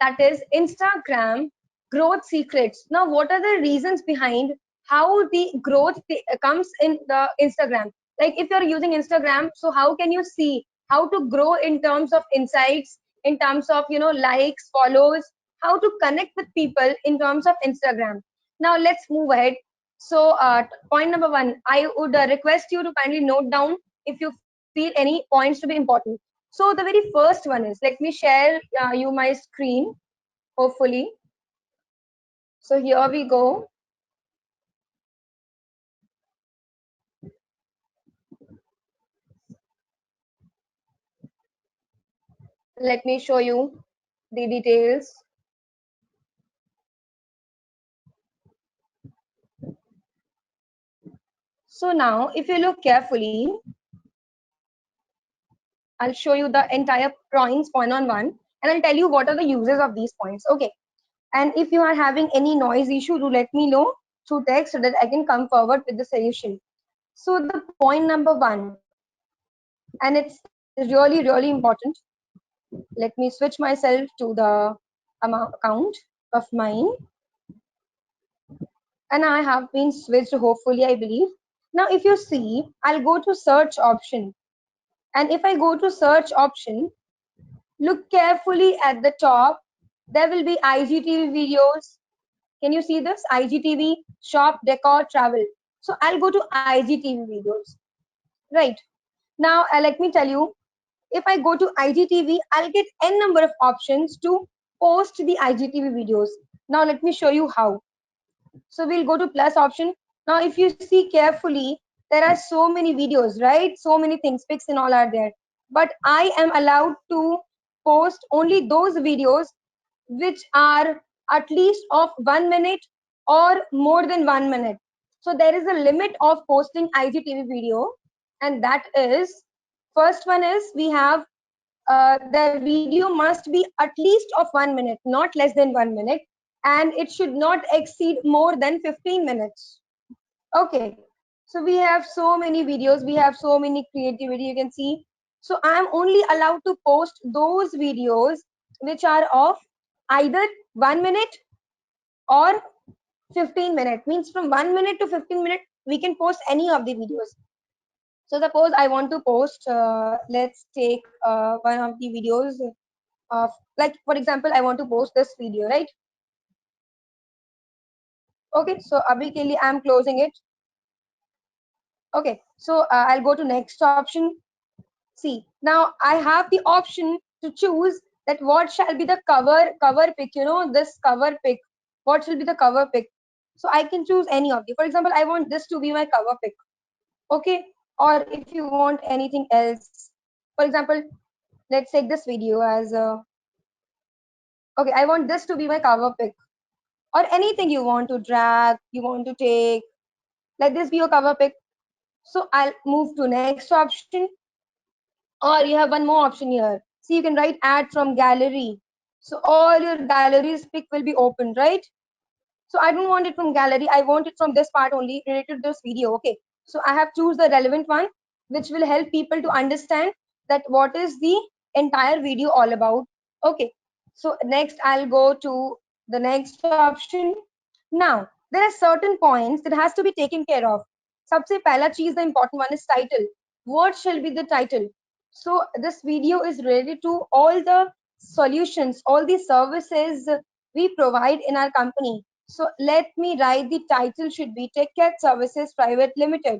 that is Instagram growth secrets. Now, what are the reasons behind how the growth comes in the Instagram? Like if you're using Instagram, so how can you see how to grow in terms of insights, in terms of likes, follows, how to connect with people in terms of Instagram? Now let's move ahead. So point number one, I would request you to kindly note down if you feel any points to be important. So the very first one is, let me share you my screen, hopefully. So here we go. Let me show you the details. So now, if you look carefully, I'll show you the entire points one on one, and I'll tell you what are the uses of these points. Okay. And if you are having any noise issue, do let me know through text so that I can come forward with the solution. So the point number one, and it's really, really important. Let me switch myself to the account of mine. And I have been switched, hopefully, I believe. Now, if you see, I'll go to search option. And if I go to search option, look carefully at the top. There will be IGTV videos. Can you see this? IGTV, shop, decor, travel. So I'll go to IGTV videos. Right. Now, let me tell you, if I go to IGTV, I'll get n number of options to post the IGTV videos. Now, let me show you how. So we'll go to plus option. Now, if you see carefully, there are so many videos, right? So many things, pics and all are there. But I am allowed to post only those videos which are at least of 1 minute or more than 1 minute. So there is a limit of posting IGTV video, and that is, first one is we have the video must be at least of 1 minute, not less than 1 minute, and it should not exceed more than 15 minutes. Okay, so we have so many videos, we have so many creativity, you can see. So I am only allowed to post those videos which are of either 1 minute or 15 minutes. Means from 1 minute to 15 minutes, we can post any of the videos. So suppose I want to post, let's take one of the videos of, like for example, I want to post this video, right? Okay, so abhi ke liye I am closing it. Okay, so I'll go to next option. See, now I have the option to choose that what shall be the cover pic, this cover pic. What shall be the cover pic? So I can choose any of the. For example, I want this to be my cover pic. Okay, or if you want anything else, for example, let's take this video as a. Okay, I want this to be my cover pic, or anything you want to drag, you want to take. Let this be your cover pic. So I'll move to next option. Or you have one more option here. See, you can write add from gallery. So all your galleries pic will be open, right? So I don't want it from gallery. I want it from this part only related to this video. Okay. So I have choose the relevant one, which will help people to understand that what is the entire video all about. Okay. So next I'll go to the next option. Now, there are certain points that has to be taken care of. सबसे पहला चीज, the important one is title. What shall be the title? So this video is related to all the solutions, all the services we provide in our company. So let me write the title should be Tech Cat Services Private Limited.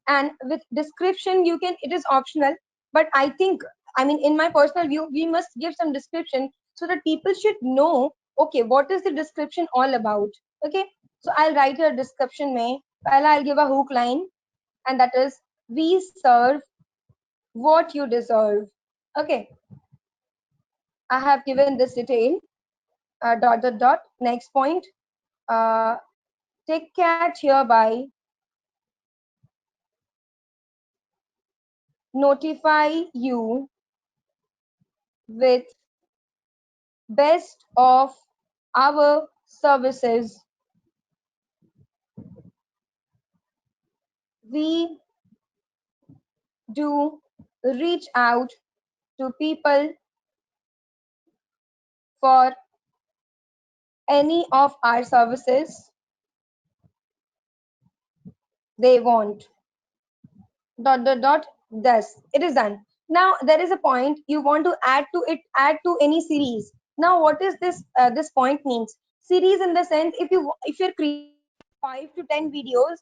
And with description, you can, it is optional, but I think, I mean, in my personal view, we must give some description so that people should know, okay, what is the description all about? Okay, so I'll write a description. Mein, pehla I'll give a hook line, and that is, we serve what you deserve. Okay, I have given this detail, dot. Next point, uh, Tech Cat hereby notify you with best of our services. We do reach out to people for any of our services they want. Dot dot dot. Thus, it is done. Now there is a point you want to add to it. Add to any series. Now, what is this? This point means series in the sense if you're creating 5 to 10 videos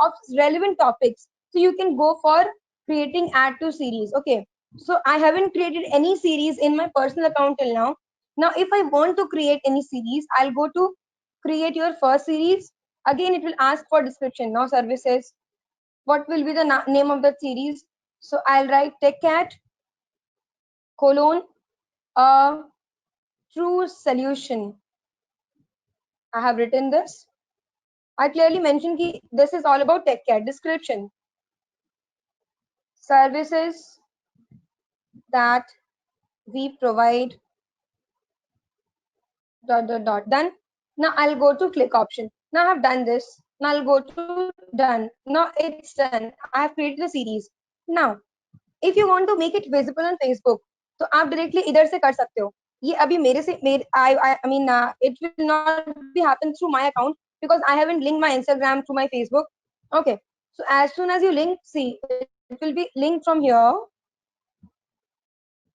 of relevant topics, so you can go for creating add to series. Okay. So I haven't created any series in my personal account till now. Now, if I want to create any series, I'll go to create your first series. Again, it will ask for description. Now, services, what will be the name of that series? So I'll write TechCat colon a true solution. I have written this. I clearly mentioned that this is all about TechCat. Description: services that we provide. Dot dot dot. Done. Now I'll go to click option. Now I have done this. Now I'll go to done. Now it's done. I have created a series. Now if you want to make it visible on Facebook, तो आप directly इधर से कर सकते हो. ये अभी मेरे से I mean it will not be happen through my account because I haven't linked my Instagram to my Facebook. Okay, so as soon as you link, see, it will be linked from here.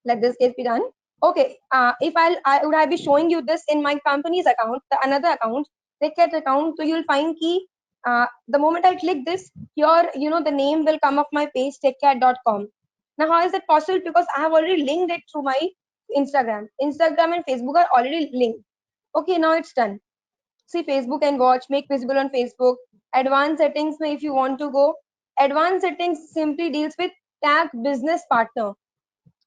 Let this case be done. Okay, I would have be showing you this in my company's account, the another account, TechCat account. So you'll find key. The moment I click this, here the name will come of my page, techcat.com. Now, how is that possible? Because I have already linked it through my Instagram. Instagram and Facebook are already linked. Okay, now it's done. See, Facebook and watch, make visible on Facebook. Advanced settings, if you want to go. Advanced settings simply deals with tag business partner.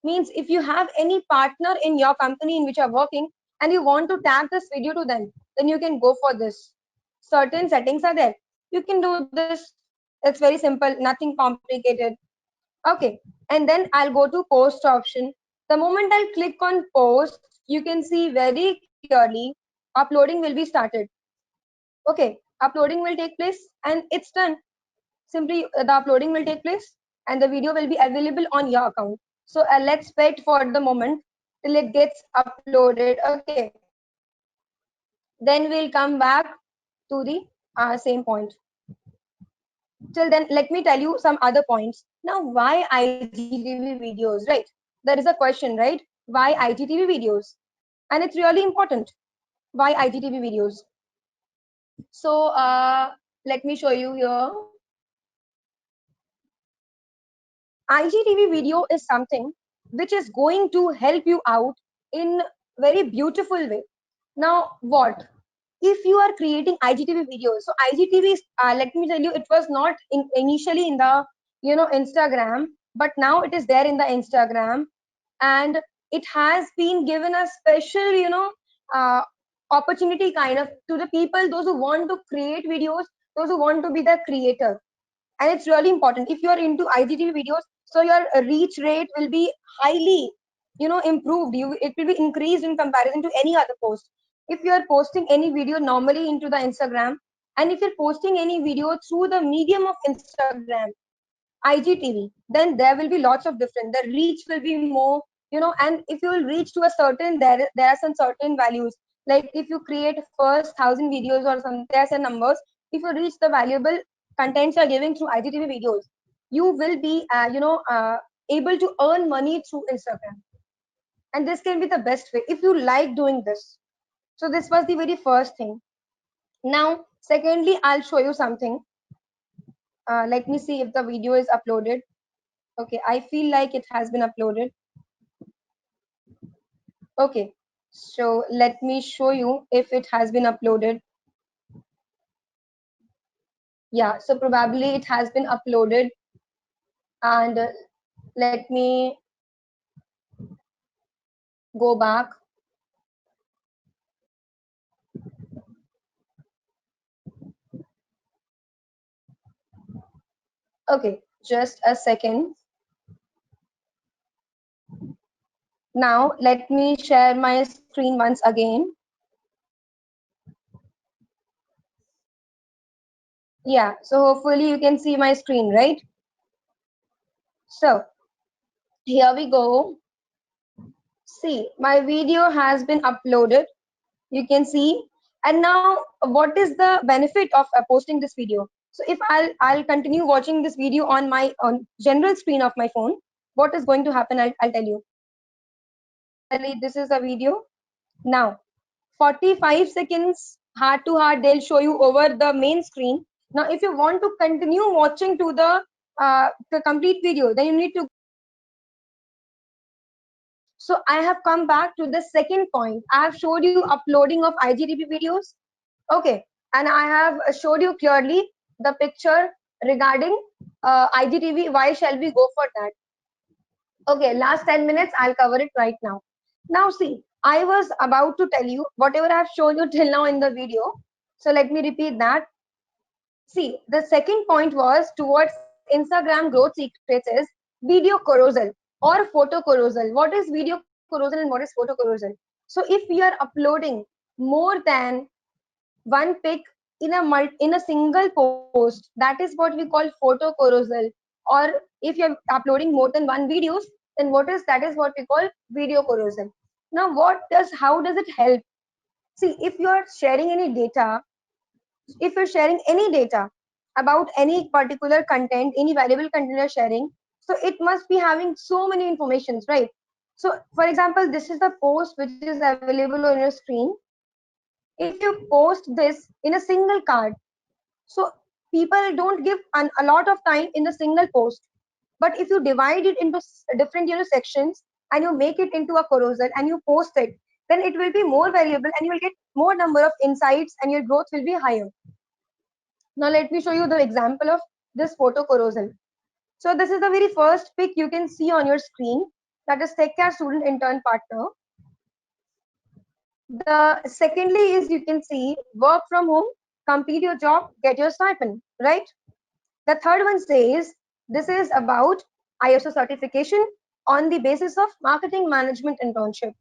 Means if you have any partner in your company in which you're working and you want to tag this video to them, then you can go for this. Certain settings are there. You can do this. It's very simple, nothing complicated. Okay, and then I'll go to post option. The moment I'll click on post, you can see very clearly uploading will be started. Okay, uploading will take place and it's done. Simply the uploading will take place and the video will be available on your account. So let's wait for the moment till it gets uploaded. Okay, then we'll come back to the same point. Till then, let me tell you some other points. Now, why IGTV videos, right? There is a question, right? Why IGTV videos? And it's really important. Why IGTV videos? So let me show you here. IGTV video is something which is going to help you out in very beautiful way. Now, what? If you are creating IGTV videos, so IGTV is, let me tell you, it was not initially in the Instagram, but now it is there in the Instagram, and it has been given a special uh, opportunity kind of to the people, those who want to create videos, those who want to be the creator. And it's really important if you are into IGTV videos, so your reach rate will be highly improved. It will be increased in comparison to any other post. If you are posting any video normally into the Instagram, and if you're posting any video through the medium of Instagram, IGTV, then there will be lots of different. The reach will be more, and if you will reach to a certain, there are some certain values. Like if you create first 1,000 videos or some, there are some numbers. If you reach the valuable contents you're giving through IGTV videos, you will be, able to earn money through Instagram. And this can be the best way if you like doing this. So this was the very first thing. Now, secondly, I'll show you something. Let me see if the video is uploaded. Okay, I feel like it has been uploaded. Okay, so let me show you if it has been uploaded. Yeah, so probably it has been uploaded, and let me go back. Okay, just a second. Now let me share my screen once again. Yeah, so hopefully you can see my screen, right? So here we go. See, my video has been uploaded. You can see And now, what is the benefit of posting this video? So if I'll continue watching this video on my on general screen of my phone, what is going to happen? I'll tell you. Similarly, this is a video. Now, 45 seconds heart to heart, they'll show you over the main screen. Now, if you want to continue watching to the complete video, then you need to. So I have come back to the second point. I have showed you uploading of IGTV videos. Okay, and I have showed you clearly the picture regarding IGTV. Why shall we go for that? Okay, last 10 minutes, I'll cover it right now. Now, see, I was about to tell you whatever I have shown you till now in the video. So let me repeat that. See, the second point was towards Instagram growth secrets is video carousel or photo carousel. What is video carousel and what is photo carousel? So if we are uploading more than one pic in a single post, that is what we call photo carousel. Or if you're uploading more than one videos, then that is what we call video carousel. Now, how does it help? See, if you are sharing any data, if you're sharing any data about any particular content, any valuable content you're sharing, so it must be having so many informations, right? So, for example, this is the post which is available on your screen. If you post this in a single card, so people don't give a lot of time in the single post. But if you divide it into different sections and you make it into a carousel and you post it, then it will be more valuable and you will get more number of insights and your growth will be higher. Now let me show you the example of this photo carousel. So this is the very first pic you can see on your screen, that is Tech Care Student Intern Partner. The secondly is you can see work from home, complete your job, get your stipend, right? The third one says this is about ISO certification on the basis of marketing management internship.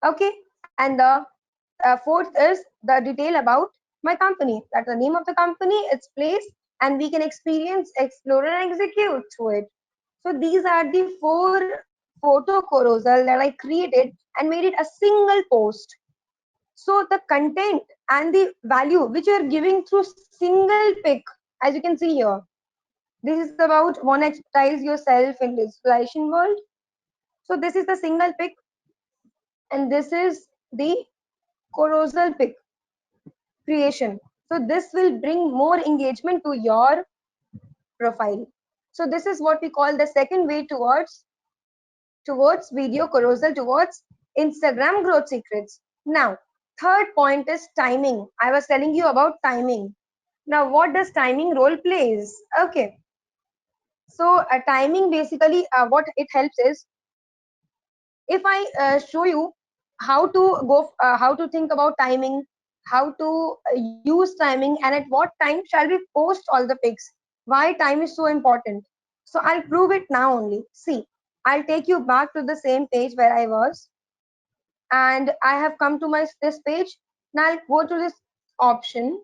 Okay, and the fourth is the detail about my company. That's the name of the company, its place, and we can experience, explore, and execute through it. So these are the four photo carousel that I created and made it a single post. So the content and the value which you are giving through single pic, as you can see here, this is about monetize yourself in visualization world. So this is the single pic, and this is the carousel pic creation. So this will bring more engagement to your profile. So this is what we call the second way towards video carousel, towards Instagram growth secrets. Now, third point is timing. I was telling you about timing. Now, what does timing role plays? Okay. So timing basically what it helps is, if I show you how to think about timing, how to use timing, and at what time shall we post all the pics, why time is so important. So I'll prove it now only. See, I'll take you back to the same page where I was, and I have come to this page. Now I'll go to this option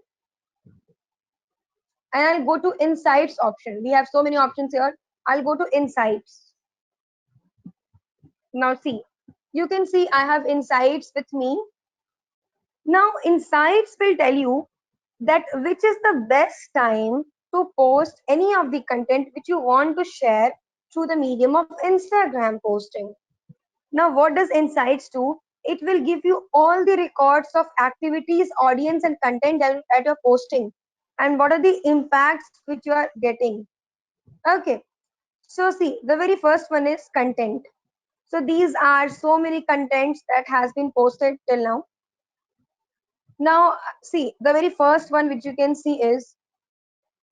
and I'll go to insights option. We have so many options here. I'll go to insights. Now see, you can see I have insights with me. Now insights will tell you that which is the best time to post any of the content which you want to share through the medium of Instagram posting. Now what does insights do? It will give you all the records of activities, audience, and content that you're posting, and what are the impacts which you are getting. Okay, so see, the very first one is content. So these are so many contents that has been posted till now. Now see, the very first one which you can see is,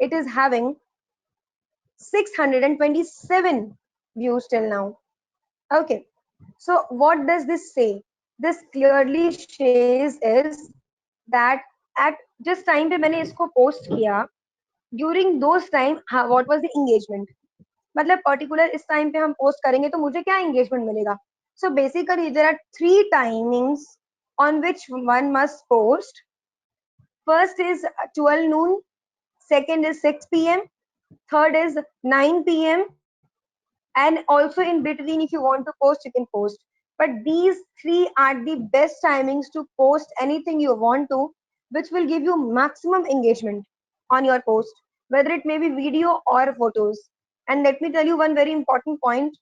it is having 627 views till now. Okay, so what does this say? This clearly says is that at just time पे मैंने इसको post किया, during those time what was the engagement, मतलब particular इस time पे हम post करेंगे तो मुझे क्या engagement मिलेगा. So basically there are three timings on which one must post. First is 12 noon, second is 6 p.m, third is 9 p.m, and also in between if you want to post, you can post. But these three are the best timings to post anything you want to, which will give you maximum engagement on your post, whether it may be video or photos. And let me tell you one very important point.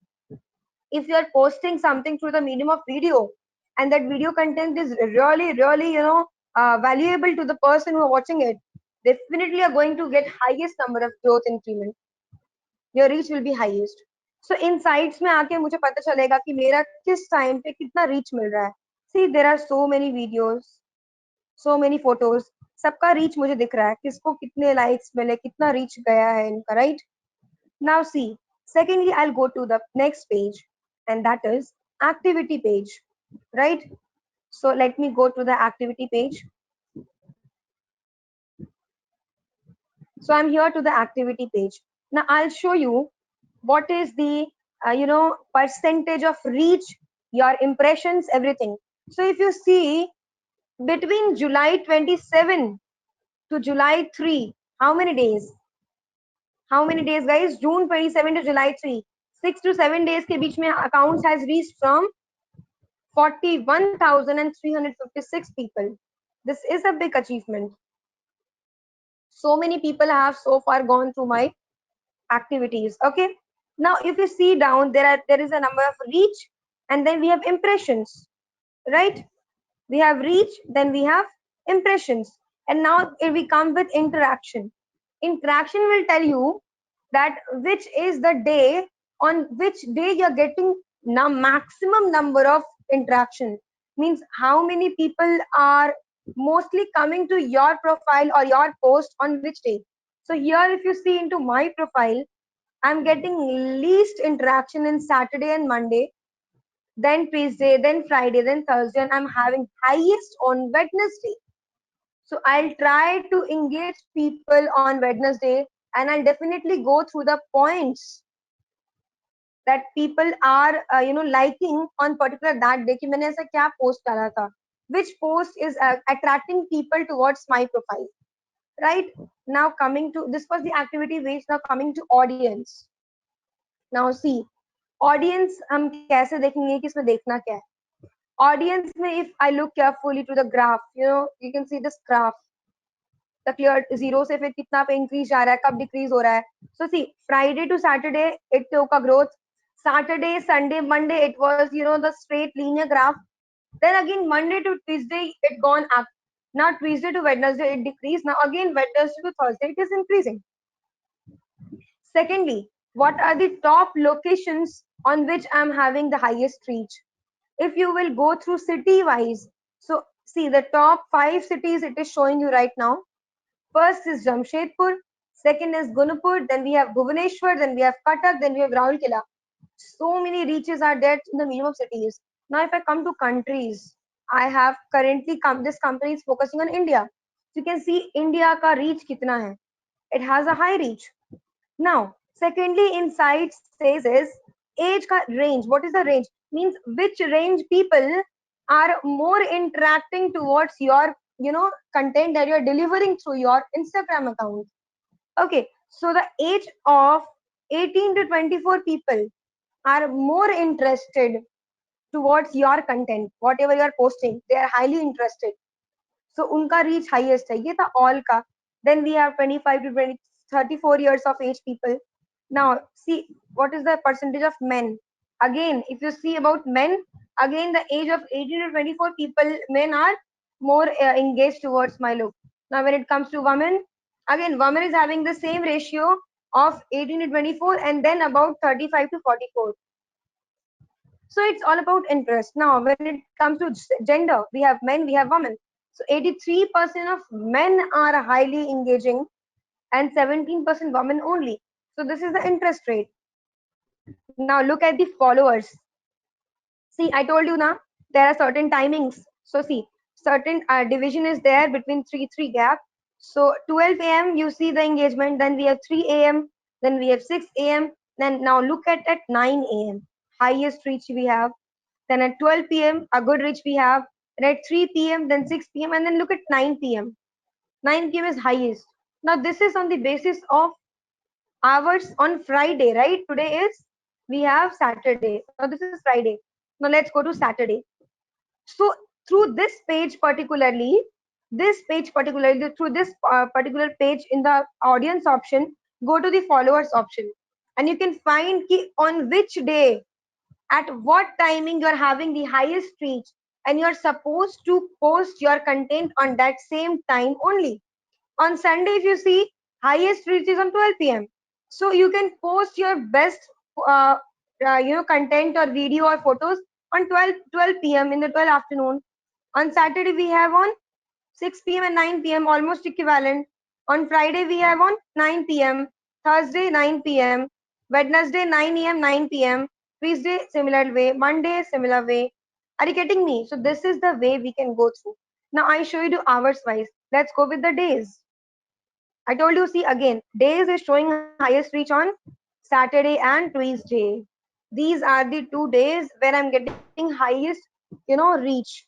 If you are posting something through the medium of video, and that video content is really, really, valuable to the person who are watching it, definitely are going to get highest number of growth increment. Your reach will be highest. So insights में आके मुझे पता चलेगा कि मेरा किस time पे कितना reach मिल रहा है. See, there are so many videos, so many photos. सबका reach मुझे दिख रहा है, किसको कितने likes मिले, कितना reach गया है इनका, right? Now see, secondly, I'll go to the next page, and that is activity page, right? So let me go to the activity page. So I'm here to the activity page. Now I'll show you what is the percentage of reach, your impressions, everything. So if you see between July 27 to July 3, how many days? How many days, guys? June 27 to July 3. 6 to 7 days के बीच में accounts has reached from 41,356 people. This is a big achievement. So many people have so far gone through my activities. Okay. Now, if you see down, there is a number of reach, and then we have impressions, right? We have reach, then we have impressions, and now if we come with interaction. Interaction will tell you that which is the day, on which day you're getting maximum number of interaction, means how many people are mostly coming to your profile or your post on which day. So here if you see into my profile, I'm getting least interaction in Saturday and Monday, then Tuesday, then Friday, then Thursday, and I'm having highest on Wednesday. So I'll try to engage people on Wednesday, and I'll definitely go through the points that people are liking on particular that day कि मैंने ऐसा क्या post डाला था, which post is attracting people towards my profile, right? Now coming to, this was the activity page. Now coming to audience. Now see, audience हम कैसे देखेंगे कि इसमें देखना क्या है. Audience में if I look carefully to the graph, you can see this graph, the clear zero से फिर कितना पे increase जा रहा है, कब decrease हो रहा है. So see, Friday to Saturday it took a growth. Saturday, Sunday, Monday it was the straight linear graph. Then again Monday to Tuesday it gone up. Now Tuesday to Wednesday it decreased. Now again Wednesday to Thursday it is increasing. Secondly, what are the top locations on which I'm having the highest reach? If you will go through city wise, so see the top 5 cities it is showing you right now. First is Jamshedpur, second is Gunapur, then we have Bhubaneswar, then we have Cuttack, then we have Raulkela. So many reaches are there in the minimum cities. Now if I come to countries, I have currently this company is focusing on India. So you can see India ka reach kitna hai. It has a high reach. Now, secondly, inside says is age ka range. What is the range? Means which range people are more interacting towards your content that you're delivering through your Instagram account. Okay, so the age of 18 to 24 people are more interested towards your content, whatever you are posting. They are highly interested. So unka reach highest hai. Ye tha all ka. Then we have 25 to 34 years of age people. Now see what is the percentage of men. Again, if you see about men, again the age of 18 to 24 people, men are more engaged towards my look. Now when it comes to women, again women is having the same ratio of 18 to 24, and then about 35 to 44. So it's all about interest. Now when it comes to gender, we have men, we have women. So 83% of men are highly engaging and 17% women only. So this is the interest rate. Now look at the followers. See, I told you now there are certain timings. So see, certain division is there between 3 gap. So 12 a.m. you see the engagement, then we have 3 a.m., then we have 6 a.m. Then now look at 9 a.m. highest reach we have. Then at 12 p.m. a good reach we have. And at 3 p.m. then 6 p.m. and then look at 9 p.m. 9 p.m. is highest. Now this is on the basis of hours on Friday, right? Today is, we have Saturday. Now this is Friday. Now let's go to Saturday. So through this page particularly, through this particular page in the audience option, go to the followers option, and you can find ki on which day, at what timing you're having the highest reach, and you're supposed to post your content on that same time only. On Sunday, if you see, highest reach is on 12 p.m. So you can post your best uh, content or video or photos on 12 p.m. in the 12 afternoon. On Saturday, we have on 6 p.m. and 9 p.m. almost equivalent. On Friday, we have on 9 p.m. Thursday, 9 p.m. Wednesday, 9 a.m., 9 p.m. Tuesday, similar way. Monday, similar way. Are you getting me? So this is the way we can go through. Now I show you the hours wise. Let's go with the days. I told you, see again, days is showing highest reach on Saturday and Tuesday. These are the 2 days where I'm getting highest, reach,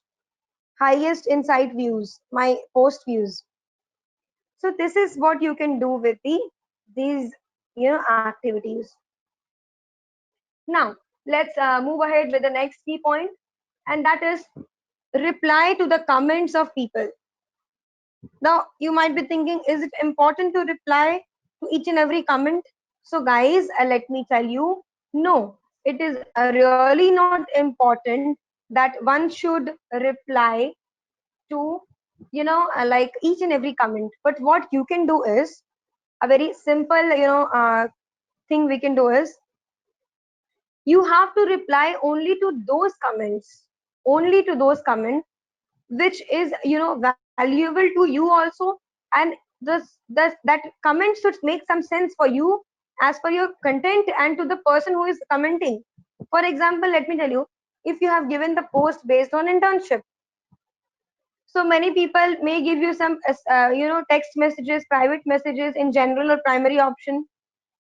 highest insight views, my post views. So this is what you can do with these, activities. Now let's move ahead with the next key point, and that is reply to the comments of people. Now, you might be thinking, is it important to reply to each and every comment? So, guys, let me tell you, no, it is really not important that one should reply to, like each and every comment. But what you can do is a very simple, thing we can do is you have to reply only to those comments which is valuable to you also, and this that comment should make some sense for you as per your content and to the person who is commenting. For example, let me tell you, if you have given the post based on internship, so many people may give you some text messages, private messages in general or primary option,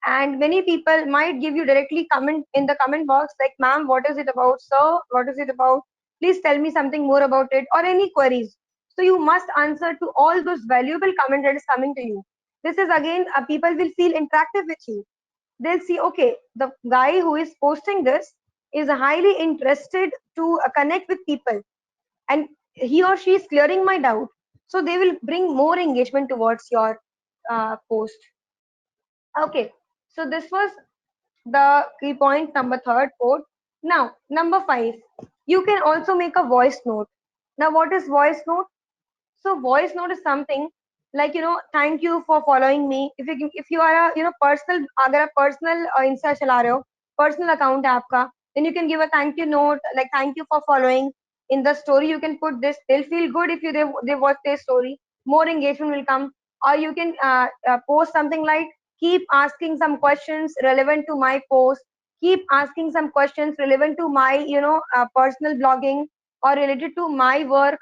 and many people might give you directly comment in the comment box like, ma'am, what is it about? Sir, what is it about? Please tell me something more about it, or any queries. So you must answer to all those valuable comment that is coming to you. This is again, people will feel interactive with you. They'll see, okay, the guy who is posting this is highly interested to connect with people, and he or she is clearing my doubt, so they will bring more engagement towards your post. Okay, so this was the key point number third quote. Now, number 5, you can also make a voice note. Now, what is voice note? So, voice note is something like, thank you for following me. If you are a personal, अगर आप personal Insta चला रहे हो, personal account है आपका, then you can give a thank you note like, thank you for following. In the story, you can put this. They'll feel good if they watch their story. More engagement will come. Or you can post something like, keep asking some questions relevant to my post. Keep asking some questions relevant to my personal blogging or related to my work.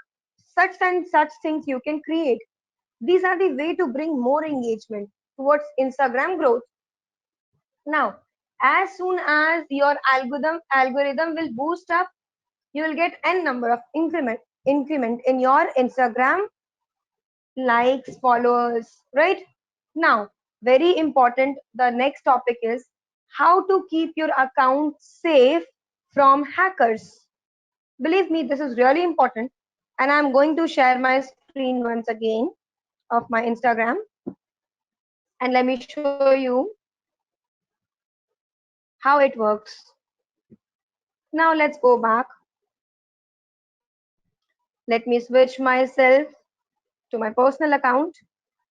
Such and such things you can create. These are the way to bring more engagement towards Instagram growth. Now, as soon as your algorithm will boost up, you will get n number of increment in your Instagram likes, followers, right? Now, very important, the next topic is how to keep your account safe from hackers. Believe me, this is really important, and I'm going to share my screen once again of my Instagram, and let me show you how it works. Now let's go back. Let me switch myself to my personal account,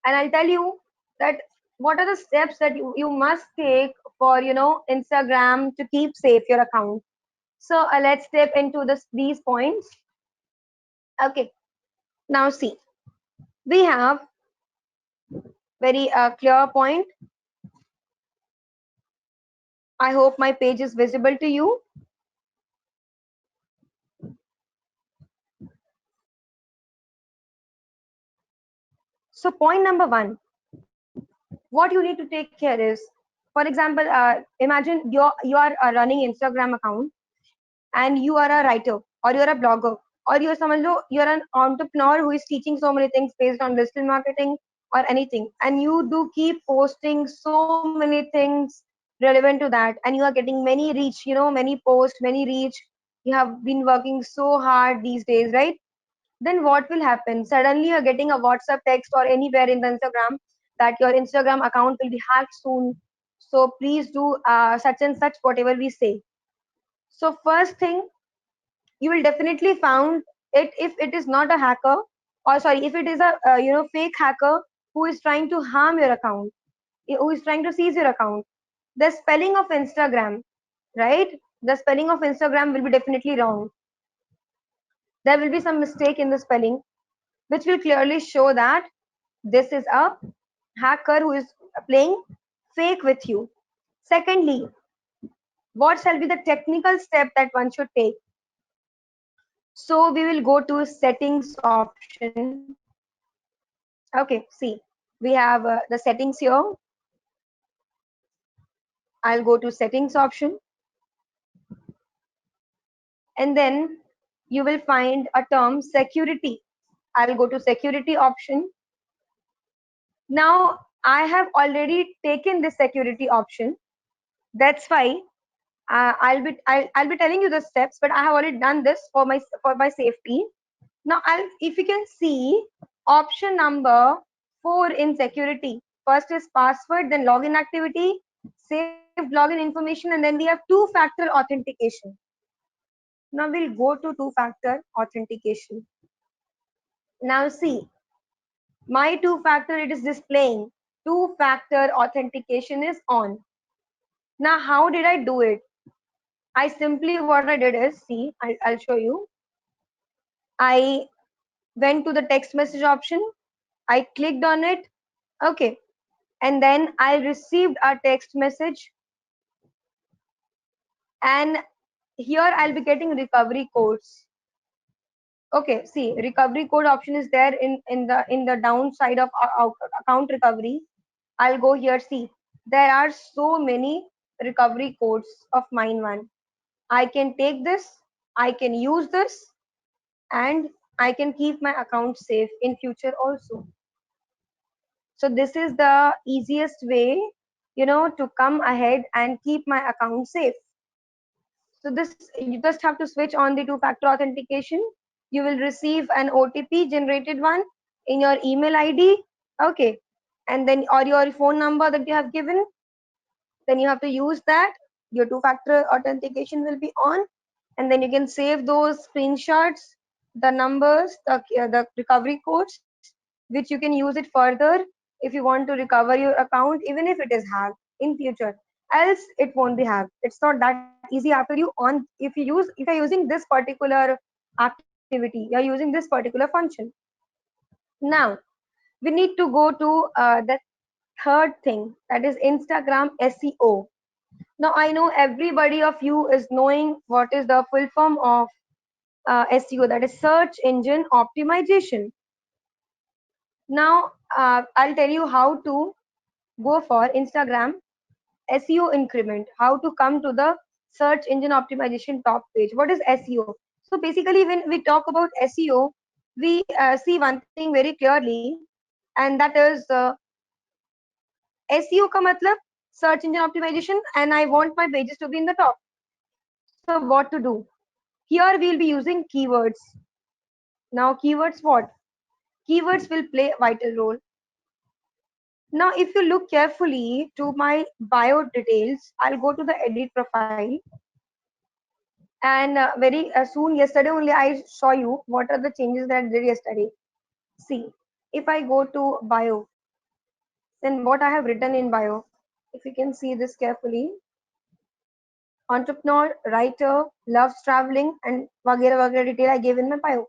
and I'll tell you that what are the steps that you must take for Instagram to keep safe your account. So let's step into these points. Okay, now see, we have very clear point. I hope my page is visible to you. So point number 1, what you need to take care is, for example, imagine you are running Instagram account, and you are a writer, or you're a blogger, or you're an entrepreneur who is teaching so many things based on digital marketing or anything, and you do keep posting so many things relevant to that, and you are getting many reach, many posts, many reach, You have been working so hard these days, right? Then what will happen? Suddenly you're getting a WhatsApp text or anywhere in the Instagram that your Instagram account will be hacked soon. So please do such and such whatever we say. So first thing, you will definitely found it if it is not a hacker, or sorry, if it is a fake hacker who is trying to harm your account, who is trying to seize your account. The spelling of Instagram, right? The spelling of Instagram will be definitely wrong. There will be some mistake in the spelling, which will clearly show that this is a hacker who is playing fake with you. Secondly, what shall be the technical step that one should take? So we will go to settings option. Okay, see, we have the settings here. I'll go to settings option, and then you will find a term security. I'll go to security option. Now I have already taken this security option. That's why I'll be telling you the steps, but I have already done this for my safety. Now if you can see option number 4 in security. First is password, then login activity, saved login information, and then we have two-factor authentication. Now we'll go to two-factor authentication. Now see, my two-factor, it is displaying two-factor authentication is on. Now how did I do it? I simply, what I did is, see, I'll show you. I went to the text message option, I clicked on it, okay, and then I received a text message, and here I'll be getting recovery codes. Okay, see, recovery code option is there in the downside of account recovery. I'll go here, see, there are so many recovery codes of mine one. I can take this, I can use this, and I can keep my account safe in future also. So this is the easiest way, to come ahead and keep my account safe. So this, you just have to switch on the two-factor authentication. You will receive an OTP generated one in your email ID. Okay. And then, or your phone number that you have given, then you have to use that. Your two-factor authentication will be on, and then you can save those screenshots, the numbers, the recovery codes, which you can use it further if you want to recover your account, even if it is hacked in future. Else it won't be hacked. It's not that easy after you on. If you're using this particular activity, you're using this particular function. Now we need to go to the third thing, that is Instagram SEO. Now I know everybody of you is knowing what is the full form of SEO, that is search engine optimization. Now I'll tell you how to go for Instagram SEO increment, how to come to the search engine optimization top page. What is SEO? So basically when we talk about SEO, we see one thing very clearly, and that is SEO ka matlab search engine optimization, and I want my pages to be in the top. So what to do? Here we'll be using keywords. Now keywords what? Keywords will play a vital role. Now if you look carefully to my bio details, I'll go to the edit profile, and very soon, yesterday only, I saw you what are the changes that I did yesterday. See, if I go to bio, then what I have written in bio, if you can see this carefully: entrepreneur, writer, loves traveling, and vagera vagera detail I gave in my bio.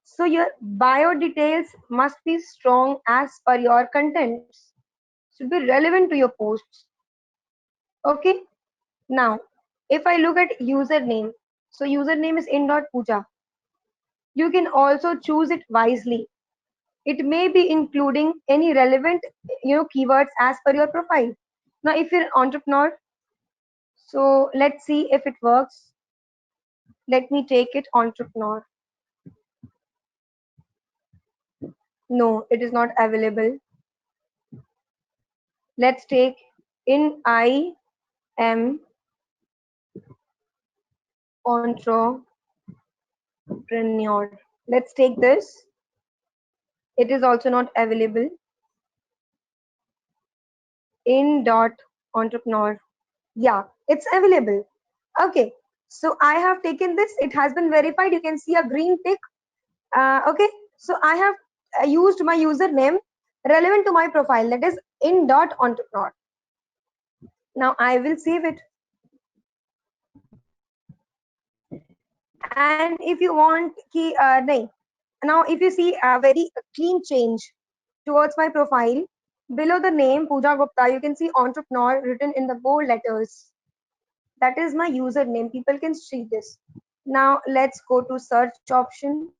So your bio details must be strong as per your contents, should be relevant to your posts. Okay. Now if I look at username, so username is in.puja. You can also choose it wisely. It may be including any relevant keywords as per your profile. Now if you're an entrepreneur, so let's see if it works. Let me take it entrepreneur. No, it is not available. Let's take in I am entrepreneur. entrepreneur. Let's take this. It is also not available. In dot entrepreneur. Yeah, it's available. Okay, so I have taken this. It has been verified. You can see a green tick. Okay, so I have used my username relevant to my profile, that is in dot entrepreneur. Now I will save it. And if you want key, nahi. Now if you see a very clean change towards my profile, below the name Pooja Gupta, you can see entrepreneur written in the bold letters. That is my username. People can see this. Now let's go to search option.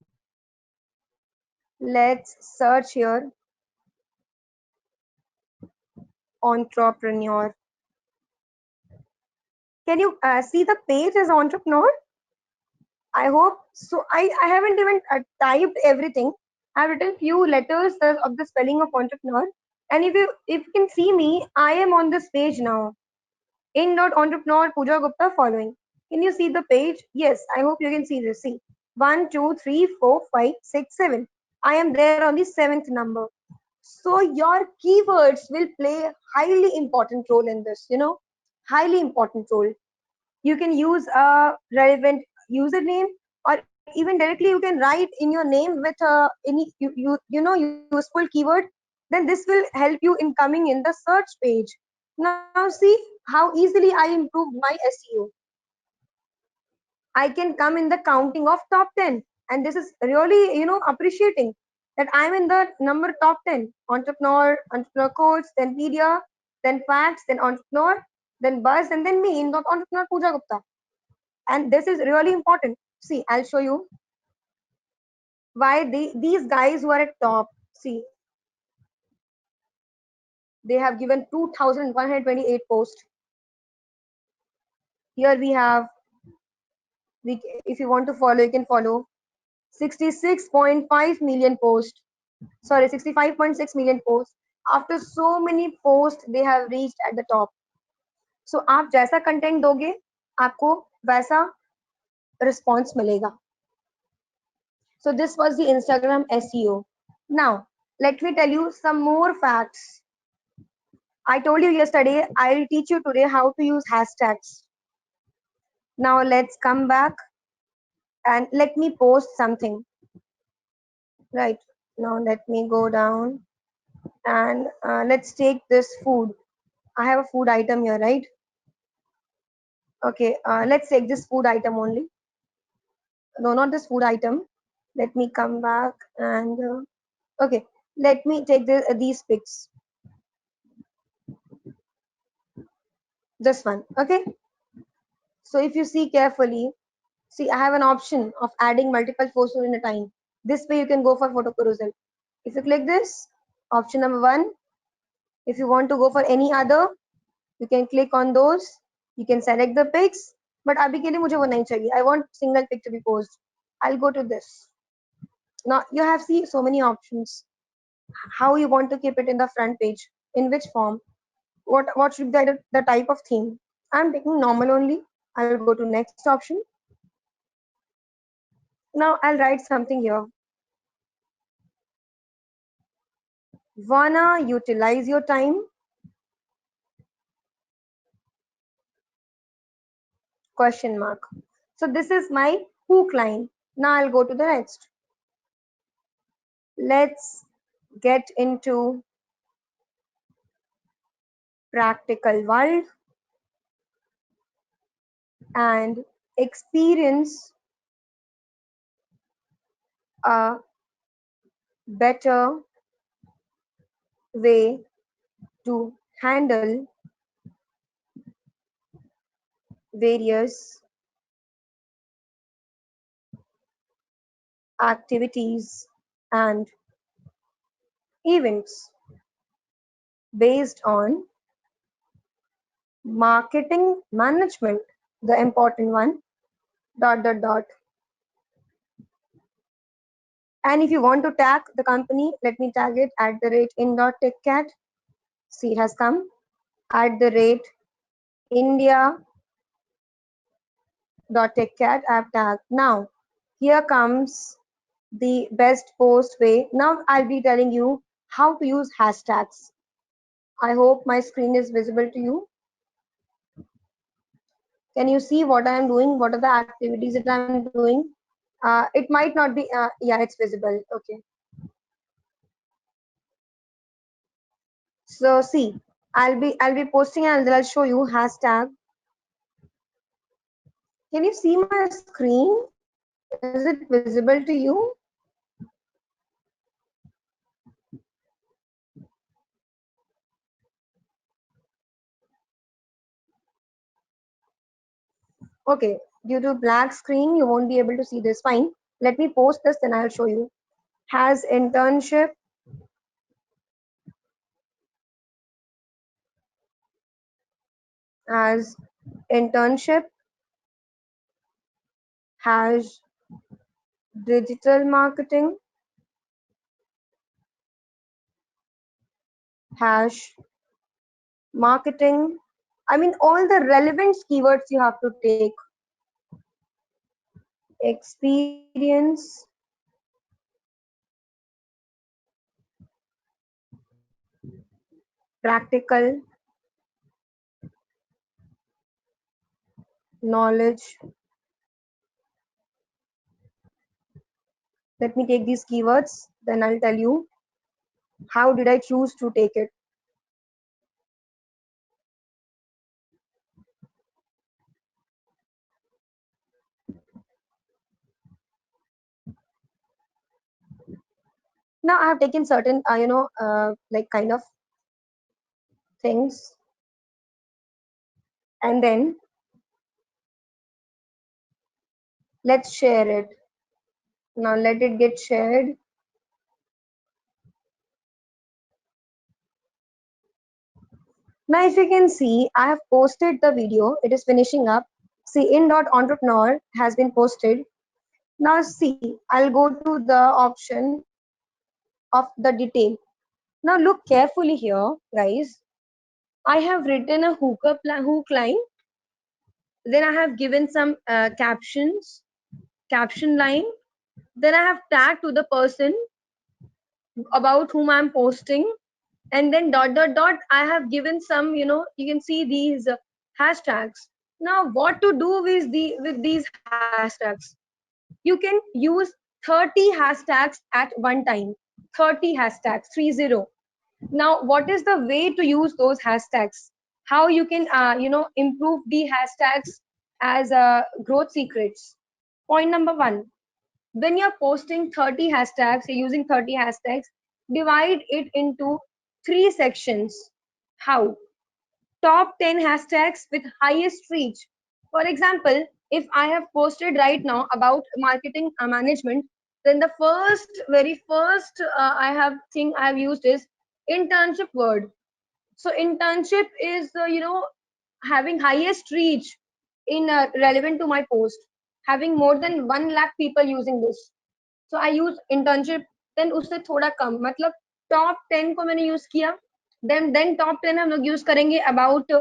Let's search here entrepreneur. Can you see the page as entrepreneur? I hope so. I haven't even typed everything. I've written few letters of the spelling of entrepreneur. And if you can see me, I am on this page now. In dot entrepreneur Pooja Gupta following. Can you see the page? Yes, I hope you can see this. See, 1, 2, 3, 4, 5, 6, 7. I am there on the 7th number. So your keywords will play highly important role in this, highly important role. You can use a relevant username, or even directly you can write in your name with any useful keyword. Then this will help you in coming in the search page. Now see how easily I improved my SEO. I can come in the counting of top 10, and this is really appreciating that I'm in the number top 10. Entrepreneur coach, then media, then facts, then entrepreneur, then buzz, and then me in the entrepreneur Pooja Gupta. And this is really important. See, I'll show you why these guys who are at top. See, they have given 2,128 posts. Here we have, if you want to follow, you can follow 66.5 million posts. Sorry, 65.6 million posts. After so many posts, they have reached at the top. So आप जैसा content दोगे, आपको वैसा response मिलेगा. So this was the Instagram SEO. Now, let me tell you some more facts. I told you yesterday, I'll teach you today how to use hashtags. Now let's come back and let me post something. Right, now let me go down and let's take this food. I have a food item here, right? Okay, let's take this food item only. No, not this food item. Let me come back and okay, let me take these pics. This one, okay? So if you see carefully, see I have an option of adding multiple photos in a time. This way you can go for photo perusal. If you click this, option number 1, if you want to go for any other, you can click on those. You can select the pics, but abhi ke liye mujhe wo nahi chahiye. I want single pic to be posted. I'll go to this. Now you have see so many options. How you want to keep it in the front page, in which form, what should be the type of theme. I'm taking normal only. I'll go to next option. Now I'll write something here. Wanna utilize your time? Question mark. So this is my hook line. Now I'll go to the next. Let's get into practical world and experience a better way to handle various activities and events based on marketing management, the important one, dot dot dot. And if you want to tag the company, let me tag it at the rate in.techcat. See, it has come at the rate India.techcat. I have tagged. Now here comes the best post way. Now I'll be telling you how to use hashtags. I hope my screen is visible to you. Can you see what I am doing? What are the activities that I'm doing? It might not be, yeah, it's visible. Okay. So see, I'll be posting and then I'll show you hashtag. Can you see my screen? Is it visible to you? Okay, due to black screen, you won't be able to see this. Fine. Let me post this, then I'll show you. Has internship as internship has digital marketing hash marketing. I mean all the relevant keywords you have to take. Experience, practical, knowledge. Let me take these keywords, then I'll tell you how did I choose to take it. Now I have taken certain, like kind of things, and then let's share it. Now let it get shared. Now if you can see, I have posted the video. It is finishing up. See, in.entrepreneur has been posted. Now see, I'll go to the option of the detail. Now look carefully here, guys. I have written a hook line. Then I have given some caption line. Then I have tagged to the person about whom I'm posting, and then dot dot dot. I have given some, you can see these hashtags. Now, what to do with these hashtags? You can use 30 hashtags at one time. 30 hashtags, 30. Now, what is the way to use those hashtags? How you can, improve the hashtags as growth secrets? Point number one, when you're posting 30 hashtags, you're using 30 hashtags, divide it into three sections. How? Top 10 hashtags with highest reach. For example, if I have posted right now about marketing management, then the very first I have thing I have used is internship word. So internship is, having highest reach in relevant to my post, having more than 1 lakh people using this. So I use internship. then उससे थोड़ा कम मतलब top 10 को मैंने use किया. Then top 10 हम लोग use करेंगे about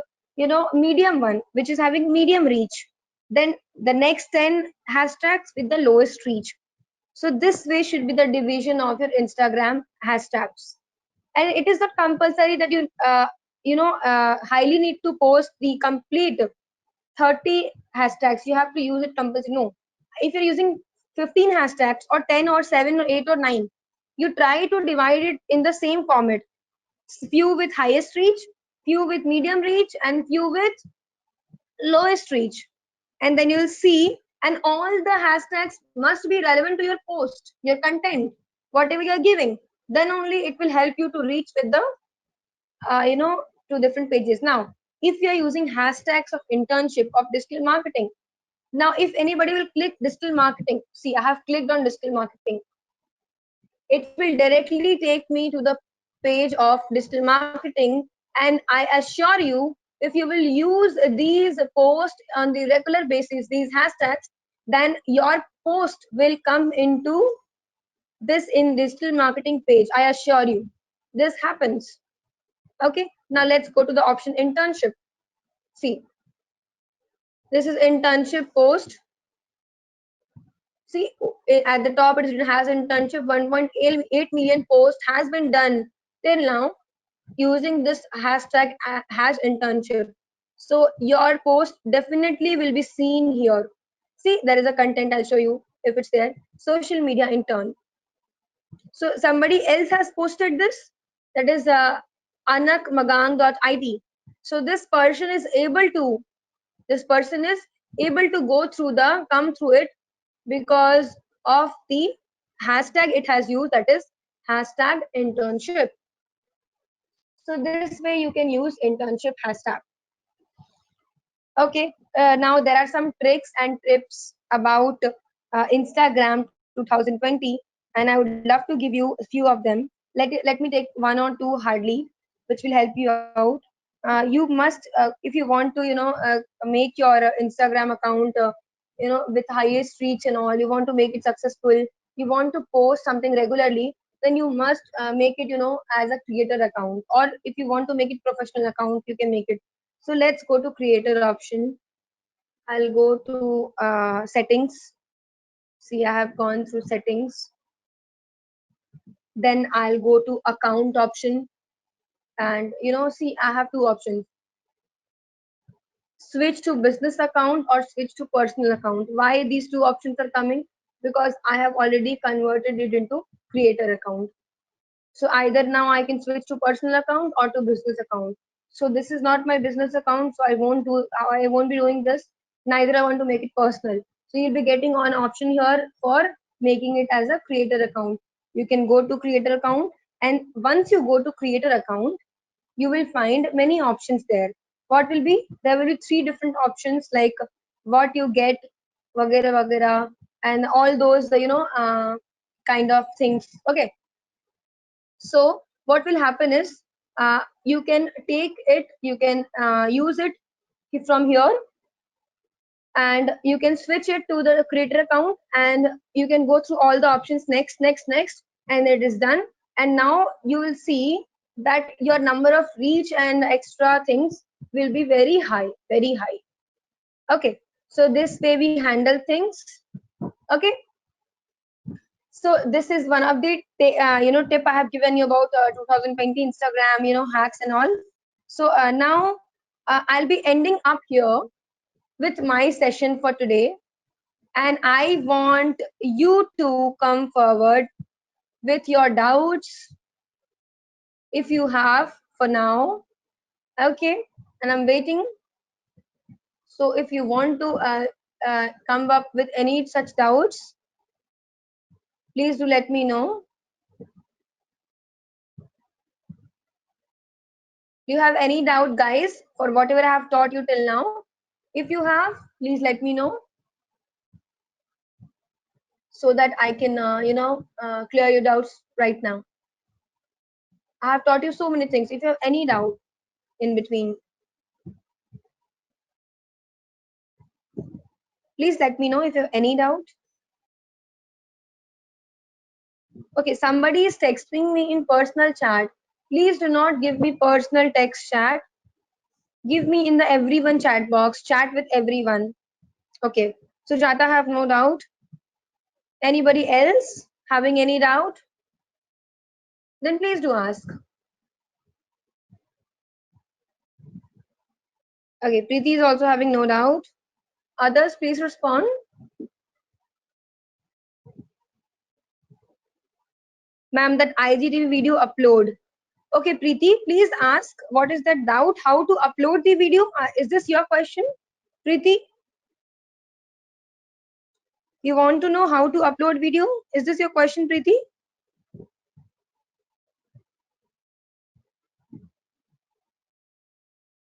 medium one which is having medium reach. Then the next 10 hashtags with the lowest reach. So this way should be the division of your Instagram hashtags. And it is not compulsory that you highly need to post the complete 30 hashtags. You have to use it compulsory. No, if you're using 15 hashtags or 10 or 7 or 8 or 9, you try to divide it in the same format. Few with highest reach, few with medium reach, and few with lowest reach. And then you'll see, and all the hashtags must be relevant to your post, your content, whatever you're giving. Then only it will help you to reach with the to different pages. Now, if you're using hashtags of internship of digital marketing, now if anybody will click digital marketing, see, I have clicked on digital marketing, it will directly take me to the page of digital marketing. And I assure you, if you will use these posts on the regular basis, these hashtags, then your post will come into this in digital marketing page. I assure you, this happens. Okay, now let's go to the option internship. See, this is internship post. See, at the top it has internship. 1.8 million posts has been done till now using this hashtag has internship. So your post definitely will be seen here. See, there is a content. I'll show you if it's there. Social media intern. So somebody else has posted this. That is anakmagang.it. So this person is able to come through it because of the hashtag it has used, that is hashtag internship. So this way you can use internship hashtag. Okay, now there are some tricks and tips about Instagram 2020, and I would love to give you a few of them. Let me take one or two hardly, which will help you out. You must, if you want to, make your Instagram account, with highest reach and all, you want to make it successful, you want to post something regularly, then you must make it, as a creator account. Or if you want to make it professional account, you can make it. So let's go to creator option. I'll go to settings. See, I have gone through settings. Then I'll go to account option. And see, I have two options: switch to business account or switch to personal account. Why these two options are coming? Because I have already converted it into creator account. So either now I can switch to personal account or to business account. So this is not my business account, so I won't be doing this. Neither I want to make it personal. So you'll be getting an option here for making it as a creator account. You can go to creator account, and once you go to creator account, you will find many options there. What will be? There will be three different options, like what you get, vagera vagera, and all those kind of things. Okay, so what will happen is, you can take it, you can use it from here, and you can switch it to the creator account, and you can go through all the options, next, next, next, and it is done. And now you will see that your number of reach and extra things will be very high, very high. Okay, so this way we handle things. Okay, so this is one of the tip I have given you about 2020 Instagram hacks and all. So now I'll be ending up here with my session for today, and I want you to come forward with your doubts if you have for now. Okay, and I'm waiting. So if you want to come up with any such doubts, please do let me know. Do you have any doubt, guys, for whatever I have taught you till now? If you have, please let me know so that I can, clear your doubts right now. I have taught you so many things. If you have any doubt in between, please let me know if you have any doubt. Okay, somebody is texting me in personal chat. Please do not give me personal text chat. Give me in the everyone chat box. Chat with everyone. Okay, Sujata, have no doubt. Anybody else having any doubt? Then please do ask. Okay, Preeti is also having no doubt. Others, please respond. Ma'am, that IGTV video upload. Okay, Preeti, please ask what is that doubt? How to upload the video? Is this your question, Preeti? You want to know how to upload video? Is this your question, Preeti?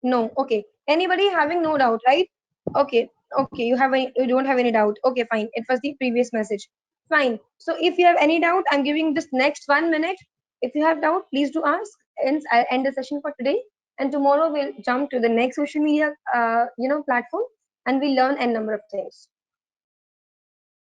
No. Okay. Anybody having no doubt, right? Okay. Okay. You don't have any doubt. Okay, fine. It was the previous message. Fine. So if you have any doubt, I'm giving this next 1 minute. If you have doubt, please do ask. And I'll end the session for today. And tomorrow we'll jump to the next social media, platform, and we'll learn a number of things.